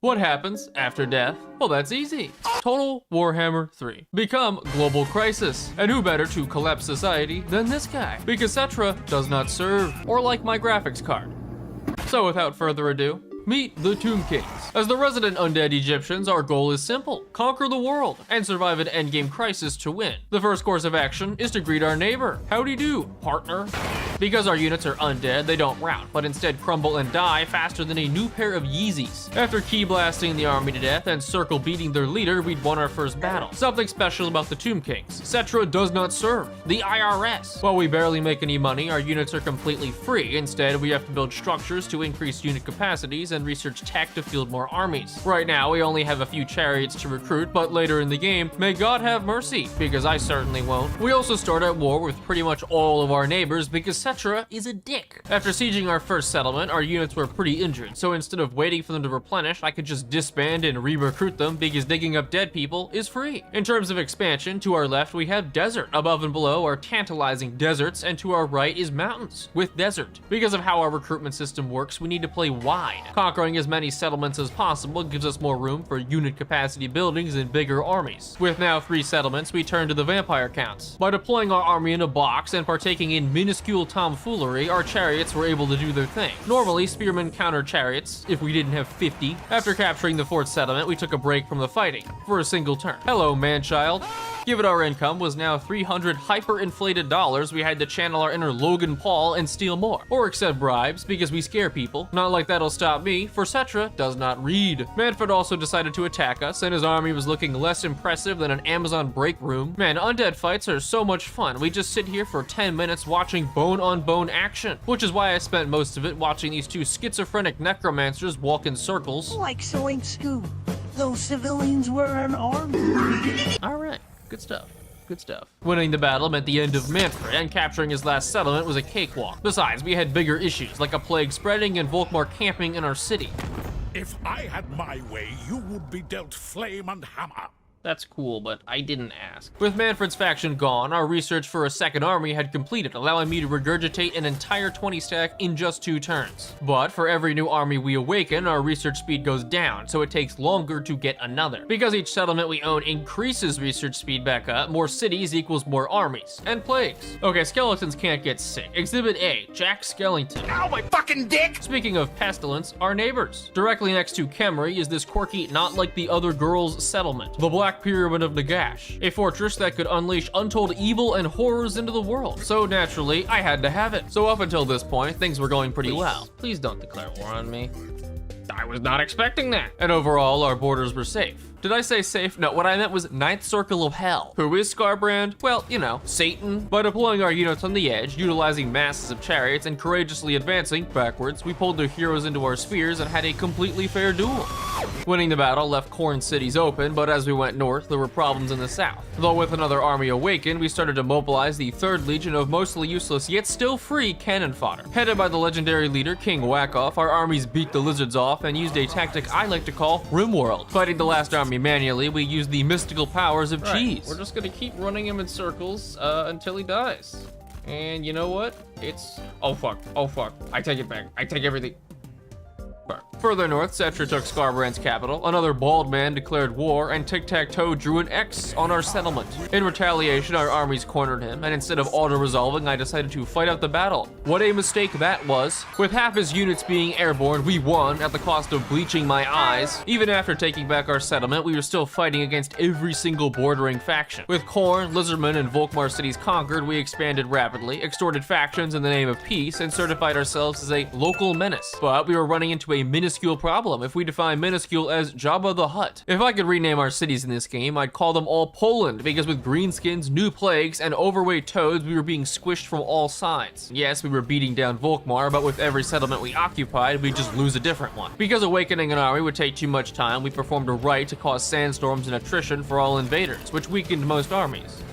What happens after death? Well, that's easy. Total Warhammer 3. Become Global Crisis. And who better to collapse society than this guy? Because Cetra does not serve, or like my graphics card. So without further ado, meet the Tomb Kings. As the resident undead Egyptians, our goal is simple: conquer the world and survive an endgame crisis to win. The first course of action is to greet our neighbor. Howdy do, partner. Because our units are undead, they don't rout, but instead crumble and die faster than a new pair of Yeezys. After key blasting the army to death and circle beating their leader, we'd won our first battle. Something special about the Tomb Kings: Cetra does not serve the IRS. While we barely make any money, our units are completely free. Instead, we have to build structures to increase unit capacities and research tech to field more armies. Right now, we only have a few chariots to recruit, but later in the game, may God have mercy, because I certainly won't. We also start at war with pretty much all of our neighbors because Cetra is a dick. After sieging our first settlement, our units were pretty injured, so instead of waiting for them to replenish, I could just disband and re-recruit them because digging up dead people is free. In terms of expansion, to our left we have desert. Above and below are tantalizing deserts, and to our right is mountains with desert. Because of how our recruitment system works, we need to play wide. Conquering as many settlements as possible gives us more room for unit capacity buildings and bigger armies. With now 3 settlements, we turn to the vampire counts. By deploying our army in a box and partaking in minuscule tomfoolery, our chariots were able to do their thing. Normally, spearmen counter chariots if we didn't have 50. After capturing the 4th settlement, we took a break from the fighting for a single turn. Hello, man-child. Given our income was now 300 hyper-inflated dollars, we had to channel our inner Logan Paul and steal more. Or accept bribes, because we scare people. Not like that'll stop me, for Cetra does not read. Manfred also decided to attack us, and his army was looking less impressive than an Amazon break room. Man, undead fights are so much fun. We just sit here for 10 minutes watching bone-on-bone action, which is why I spent most of it watching these 2 schizophrenic necromancers walk in circles. Like Soink Scoop, those civilians were unarmed. Alright. Good stuff. Good stuff. Winning the battle meant the end of Manfred, and capturing his last settlement was a cakewalk. Besides, we had bigger issues, like a plague spreading and Volkmar camping in our city. If I had my way, you would be dealt flame and hammer. That's cool, but I didn't ask. With Manfred's faction gone, our research for a second army had completed, allowing me to regurgitate an entire 20 stack in just 2 turns. But for every new army we awaken, our research speed goes down, so it takes longer to get another. Because each settlement we own increases research speed back up, more cities equals more armies, and plagues. Okay, skeletons can't get sick. Exhibit A, Jack Skellington. Ow, my fucking dick! Speaking of pestilence, our neighbors. Directly next to Kemri is this quirky, not like the other girls settlement, the Black Pyramid of Nagash, a fortress that could unleash untold evil and horrors into the world. So naturally, I had to have it. So up until this point, things were going pretty well. Please don't declare war on me. I was not expecting that. And overall, our borders were safe. Did I say safe? No, what I meant was 9th Circle of Hell. Who is Scarbrand? Well, you know, Satan. By deploying our units on the edge, utilizing masses of chariots, and courageously advancing backwards, we pulled their heroes into our spears and had a completely fair duel. Winning the battle left Corn cities open, but as we went north, there were problems in the south. Though with another army awakened, we started to mobilize the 3rd Legion of mostly useless yet still free cannon fodder. Headed by the legendary leader King Wackoff, our armies beat the lizards off and used a tactic I like to call Rimworld. Fighting the last army manually, we used the mystical powers of cheese. We're just gonna keep running him in circles until he dies. And you know what? It's... oh fuck, I take it back, I take everything. Further north, Cetra took Scarbrand's capital, another bald man declared war, and Tic-Tac-Toe drew an X on our settlement. In retaliation, our armies cornered him, and instead of auto-resolving, I decided to fight out the battle. What a mistake that was. With half his units being airborne, we won at the cost of bleaching my eyes. Even after taking back our settlement, we were still fighting against every single bordering faction. With Khorne, Lizardman, and Volkmar cities conquered, we expanded rapidly, extorted factions in the name of peace, and certified ourselves as a local menace. But we were running into a minuscule problem if we define minuscule as Jabba the Hutt. If I could rename our cities in this game, I'd call them all Poland, because with greenskins, new plagues, and overweight toads, we were being squished from all sides. Yes, we were beating down Volkmar, but with every settlement we occupied, we'd just lose a different one. Because awakening an army would take too much time, we performed a rite to cause sandstorms and attrition for all invaders, which weakened most armies.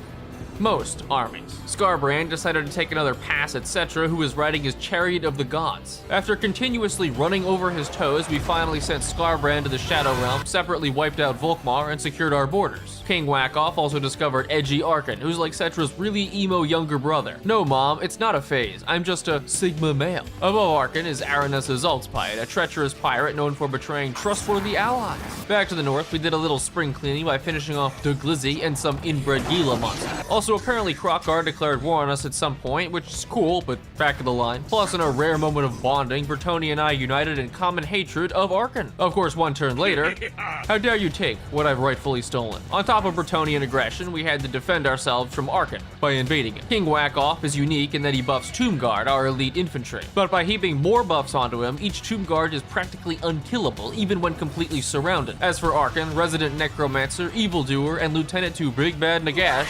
most armies. Skarbrand decided to take another pass at Cetra, who was riding his chariot of the gods. After continuously running over his toes, we finally sent Skarbrand to the Shadow Realm, separately wiped out Volkmar, and secured our borders. King Whack-Off also discovered edgy Arkan, who's like Cetra's really emo younger brother. No mom, it's not a phase, I'm just a Sigma male. Above Arkan is Aranessa Zaltzpite, a treacherous pirate known for betraying trustworthy allies. Back to the north, we did a little spring cleaning by finishing off the Glizzy and some inbred Gila monsters. Also, apparently Krokkar declared war on us at some point, which is cool, but back of the line. Plus, in a rare moment of bonding, Bretonnia and I united in common hatred of Arkan. Of course, one turn later, how dare you take what I've rightfully stolen? On top of Bretonian aggression, we had to defend ourselves from Arkan by invading it. King Whack-Off is unique in that he buffs Tomb Guard, our elite infantry. But by heaping more buffs onto him, each Tomb Guard is practically unkillable, even when completely surrounded. As for Arkan, Resident Necromancer, Evildoer, and Lieutenant to Big Bad Nagash,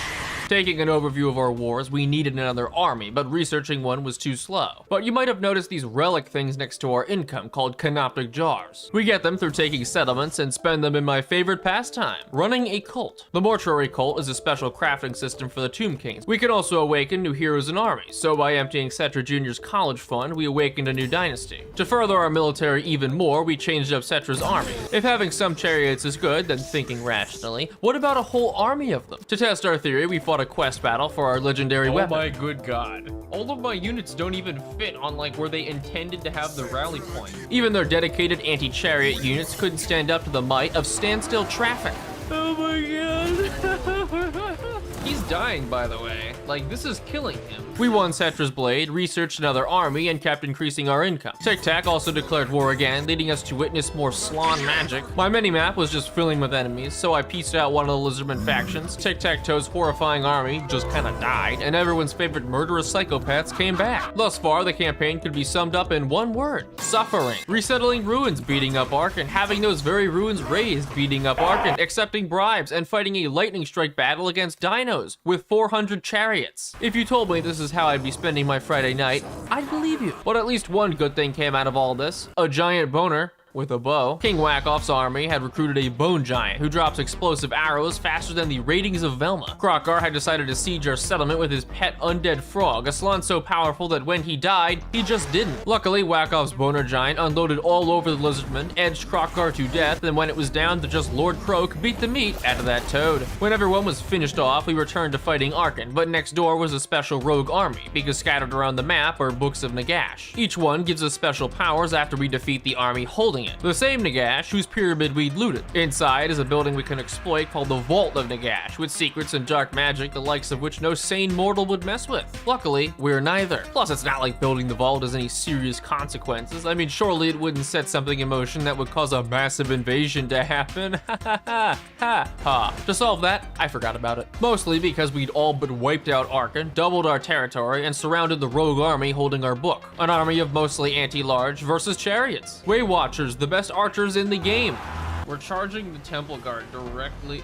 taking an overview of our wars, we needed another army, but researching one was too slow. But you might have noticed these relic things next to our income called canoptic jars. We get them through taking settlements and spend them in my favorite pastime, running a cult. The mortuary cult is a special crafting system for the Tomb Kings. We can also awaken new heroes and armies, so by emptying Cetra Jr.'s college fund, we awakened a new dynasty. To further our military even more, we changed up Cetra's army. If having some chariots is good, then thinking rationally, what about a whole army of them? To test our theory, we fought a quest battle for our legendary weapon. Oh my good god. All of my units don't even fit on like where they intended to have the rally point. Even their dedicated anti-chariot units couldn't stand up to the might of standstill traffic. Oh my god. He's dying, by the way. Like, this is killing him. We won Cetra's Blade, researched another army, and kept increasing our income. Tic-Tac also declared war again, leading us to witness more Slaawn magic. My mini-map was just filling with enemies, so I pieced out one of the Lizardman factions. Tic-Tac-Toe's horrifying army just kinda died, and everyone's favorite murderous psychopaths came back. Thus far, the campaign could be summed up in one word: suffering. Resettling ruins, beating up Arkan, having those very ruins razed, beating up Arkan, accepting bribes, and fighting a lightning strike battle against dinos with 400 chariots. If you told me this is how I'd be spending my Friday night, I'd believe you. But at least one good thing came out of all this: a giant boner with a bow. King Whack-Off's army had recruited a bone giant who drops explosive arrows faster than the ratings of Velma. Krokkar had decided to siege our settlement with his pet undead frog, a Slaawn so powerful that when he died, he just didn't. Luckily, Whack-Off's boner giant unloaded all over the Lizardman, edged Krokkar to death, and when it was down to just Lord Croak, beat the meat out of that toad. When everyone was finished off, we returned to fighting Arkan, but next door was a special rogue army, because scattered around the map are books of Nagash. Each one gives us special powers after we defeat the army holding it. The same Nagash whose pyramid we'd looted. Inside is a building we can exploit called the Vault of Nagash, with secrets and dark magic the likes of which no sane mortal would mess with. Luckily, we're neither. Plus, it's not like building the vault has any serious consequences. I mean, surely it wouldn't set something in motion that would cause a massive invasion to happen. Ha ha ha ha ha. To solve that, I forgot about it. Mostly because we'd all but wiped out Arkan, doubled our territory, and surrounded the rogue army holding our book. An army of mostly anti-large versus chariots. Way Watchers, the best archers in the game. We're charging the temple guard directly.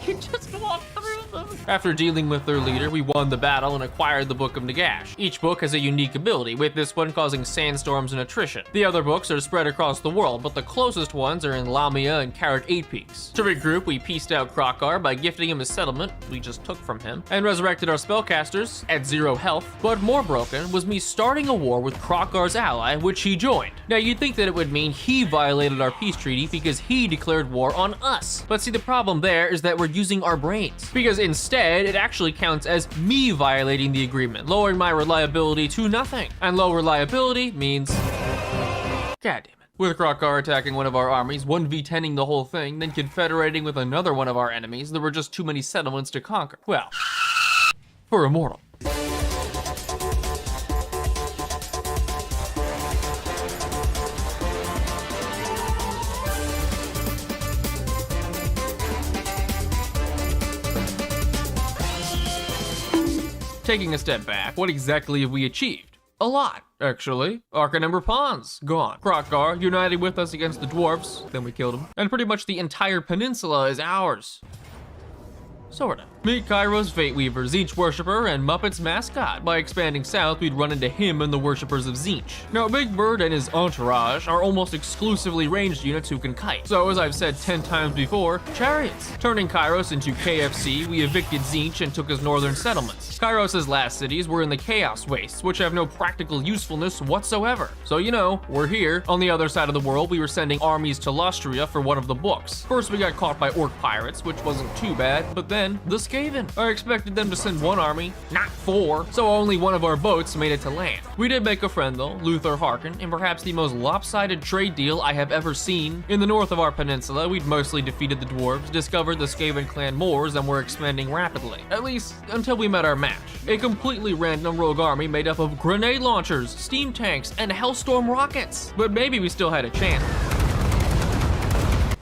You just walk through them. After dealing with their leader, we won the battle and acquired the Book of Nagash. Each book has a unique ability, with this one causing sandstorms and attrition. The other books are spread across the world, but the closest ones are in Lamia and Carrot 8 Peaks. To regroup, we pieced out Krokkar by gifting him a settlement we just took from him, and resurrected our spellcasters at 0 health. But more broken was me starting a war with Krokkar's ally, which he joined. Now you'd think that it would mean he violated our peace treaty because he declared war on us. But see, the problem there is that we're using our brains, because instead it actually counts as me violating the agreement, lowering my reliability to nothing. And low reliability means, god damn it. With Krokkar attacking one of our armies, 1v10ing the whole thing, then confederating with another one of our enemies, there were just too many settlements to conquer. Well, for a mortal. Taking a step back, what exactly have we achieved? A lot, actually. Arkan and Rapun's gone. Krokkar united with us against the dwarfs, then we killed him. And pretty much the entire peninsula is ours. Sorta. Meet Kairos Fate Weaver, Tzeentch worshipper and Muppets mascot. By expanding south, we'd run into him and the worshippers of Tzeentch. Now, Big Bird and his entourage are almost exclusively ranged units who can kite. So, as I've said 10 times before, chariots. Turning Kairos into KFC, we evicted Tzeentch and took his northern settlements. Kairos' last cities were in the Chaos Wastes, which have no practical usefulness whatsoever. So, you know, we're here. On the other side of the world, we were sending armies to Lustria for one of the books. First, we got caught by orc pirates, which wasn't too bad, but then the Skaven. I expected them to send one army, not 4, so only one of our boats made it to land. We did make a friend though, Luther Harkin, in perhaps the most lopsided trade deal I have ever seen. In the north of our peninsula, we'd mostly defeated the dwarves, discovered the Skaven clan Moors, and were expanding rapidly. At least, until we met our match. A completely random rogue army made up of grenade launchers, steam tanks, and Hellstorm rockets. But maybe we still had a chance.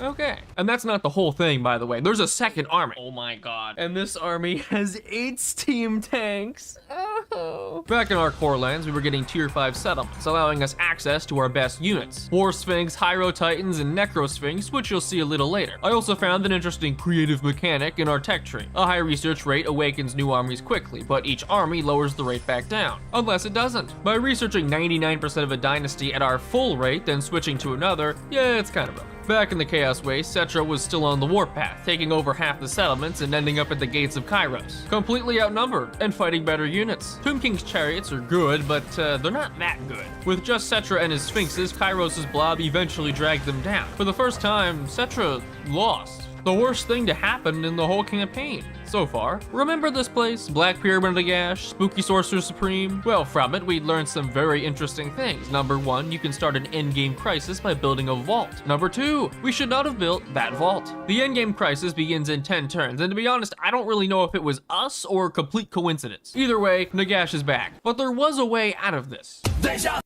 Okay. And that's not the whole thing, by the way. There's a second army. Oh my god. And this army has 8 steam tanks. Oh. Back in our core lands, we were getting tier 5 settlements, allowing us access to our best units. War Sphinx, Hyro Titans, and Necro Sphinx, which you'll see a little later. I also found an interesting creative mechanic in our tech tree. A high research rate awakens new armies quickly, but each army lowers the rate back down. Unless it doesn't. By researching 99% of a dynasty at our full rate, then switching to another, yeah, it's kind of broken. Back in the Chaos Waste, Cetra was still on the warpath, taking over half the settlements and ending up at the gates of Kairos. Completely outnumbered, and fighting better units. Tomb King's chariots are good, but they're not that good. With just Cetra and his Sphinxes, Kairos' blob eventually dragged them down. For the first time, Cetra lost. The worst thing to happen in the whole campaign so far. Remember this place? Black Pyramid of Gash, Spooky Sorcerer Supreme? Well, from it, we'd learned some very interesting things. Number 1, you can start an endgame crisis by building a vault. Number 2, we should not have built that vault. The endgame crisis begins in 10 turns, and to be honest, I don't really know if it was us or complete coincidence. Either way, Nagash is back. But there was a way out of this.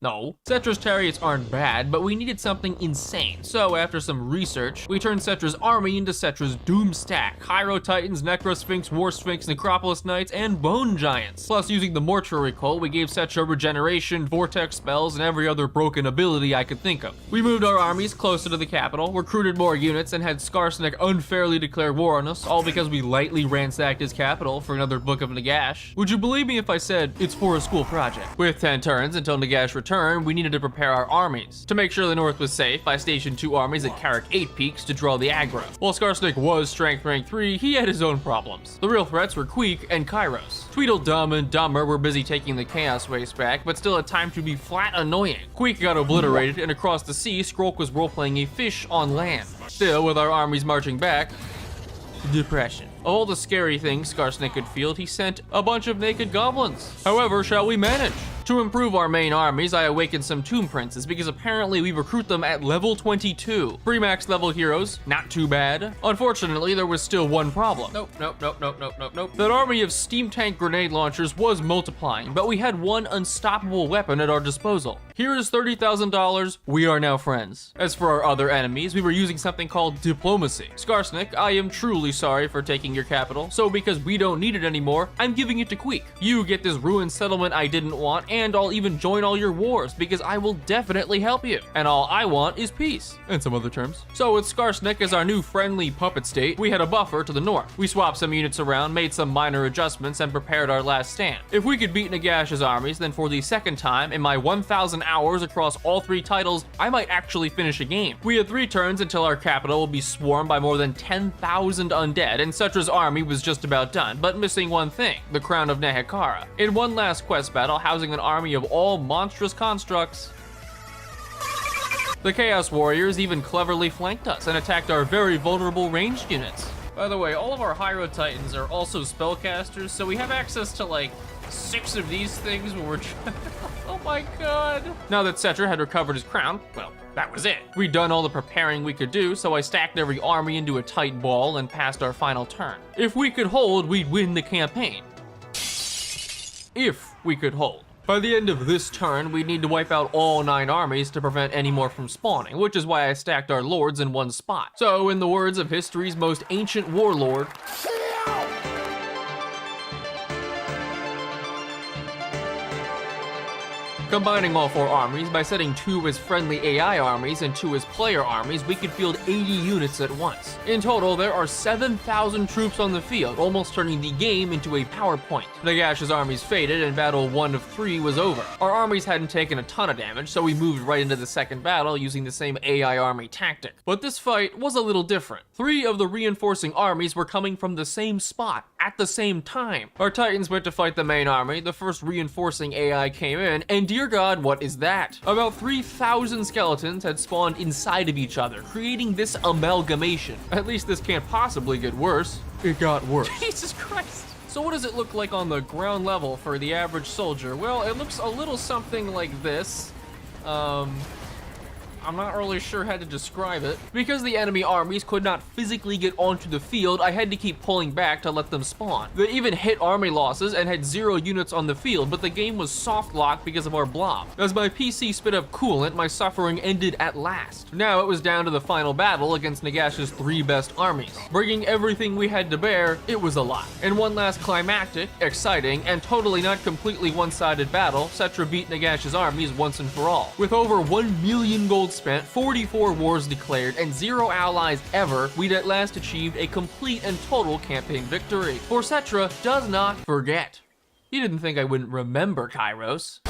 No. Cetra's chariots aren't bad, but we needed something insane. So after some research, we turned Cetra's army into Cetra's Doom Stack. Hyro Titans, Necro Sphinx, War Sphinx, Necropolis Knights, and Bone Giants. Plus, using the Mortuary Cult, we gave Cetra regeneration, vortex spells, and every other broken ability I could think of. We moved our armies closer to the capital, recruited more units, and had Skarsnik unfairly declare war on us, all because we lightly ransacked his capital for another Book of Nagash. Would you believe me if I said it's for a school project? With 10 turns until Nagash returned, we needed to prepare our armies. To make sure the north was safe, I stationed 2 armies at Carrick 8 Peaks to draw the aggro. While Skarsnik was strength rank 3, he had his own problems. The real threats were Queek and Kairos. Tweedledum and Dumber were busy taking the Chaos Waste back, but still had time to be flat annoying. Queek got obliterated, and across the sea, Skrulk was role-playing a fish on land. Still, with our armies marching back, depression. Of all the scary things Skarsnik could field, he sent a bunch of naked goblins. However, shall we manage? To improve our main armies, I awakened some Tomb Princes because apparently we recruit them at level 22. Pre-max level heroes, not too bad. Unfortunately, there was still one problem. Nope. That army of steam tank grenade launchers was multiplying, but we had one unstoppable weapon at our disposal. Here is $30,000, we are now friends. As for our other enemies, we were using something called diplomacy. Skarsnik, I am truly sorry for taking your capital, so because we don't need it anymore, I'm giving it to Queek. You get this ruined settlement I didn't want, and I'll even join all your wars because I will definitely help you. And all I want is peace, and some other terms. So with Skarsnik as our new friendly puppet state, we had a buffer to the north. We swapped some units around, made some minor adjustments, and prepared our last stand. If we could beat Nagash's armies, then for the second time in my 1,000 hours across all 3 titles, I might actually finish a game. We had 3 turns until our capital will be swarmed by more than 10,000 undead, and Cetra's army was just about done, but missing one thing, the Crown of Nehekara. In one last quest battle, housing an army of all monstrous constructs, the Chaos Warriors even cleverly flanked us and attacked our very vulnerable ranged units. By the way, all of our Hyro Titans are also spellcasters, so we have access to like 6 of these things when we're oh my god. Now that Cetra had recovered his crown, well, that was it. We'd done all the preparing we could do, so I stacked every army into a tight ball and passed our final turn. If we could hold, we'd win the campaign. If we could hold. By the end of this turn, we'd need to wipe out all 9 armies to prevent any more from spawning, which is why I stacked our lords in one spot. So, in the words of history's most ancient warlord, Combining all 4 armies by setting 2 as friendly AI armies and 2 as player armies, we could field 80 units at once. In total, there are 7,000 troops on the field, almost turning the game into a PowerPoint. Nagash's armies faded and battle 1 of 3 was over. Our armies hadn't taken a ton of damage, so we moved right into the second battle using the same AI army tactic. But this fight was a little different. 3 of the reinforcing armies were coming from the same spot at the same time. Our Titans went to fight the main army, the first reinforcing AI came in, and dear God, what is that? About 3,000 skeletons had spawned inside of each other, creating this amalgamation. At least this can't possibly get worse. It got worse. Jesus Christ. So what does it look like on the ground level for the average soldier? Well, it looks a little something like this. I'm not really sure how to describe it. Because the enemy armies could not physically get onto the field, I had to keep pulling back to let them spawn. They even hit army losses and had 0 units on the field, but the game was soft locked because of our blob. As my PC spit up coolant, my suffering ended at last. Now it was down to the final battle against Nagash's 3 best armies. Bringing everything we had to bear, it was a lot. In one last climactic, exciting, and totally not completely one-sided battle, Cetra beat Nagash's armies once and for all. With over 1 million gold spent, 44 wars declared, and 0 allies ever, we'd at last achieved a complete and total campaign victory. For Cetra does not forget. You didn't think I wouldn't remember, Kairos.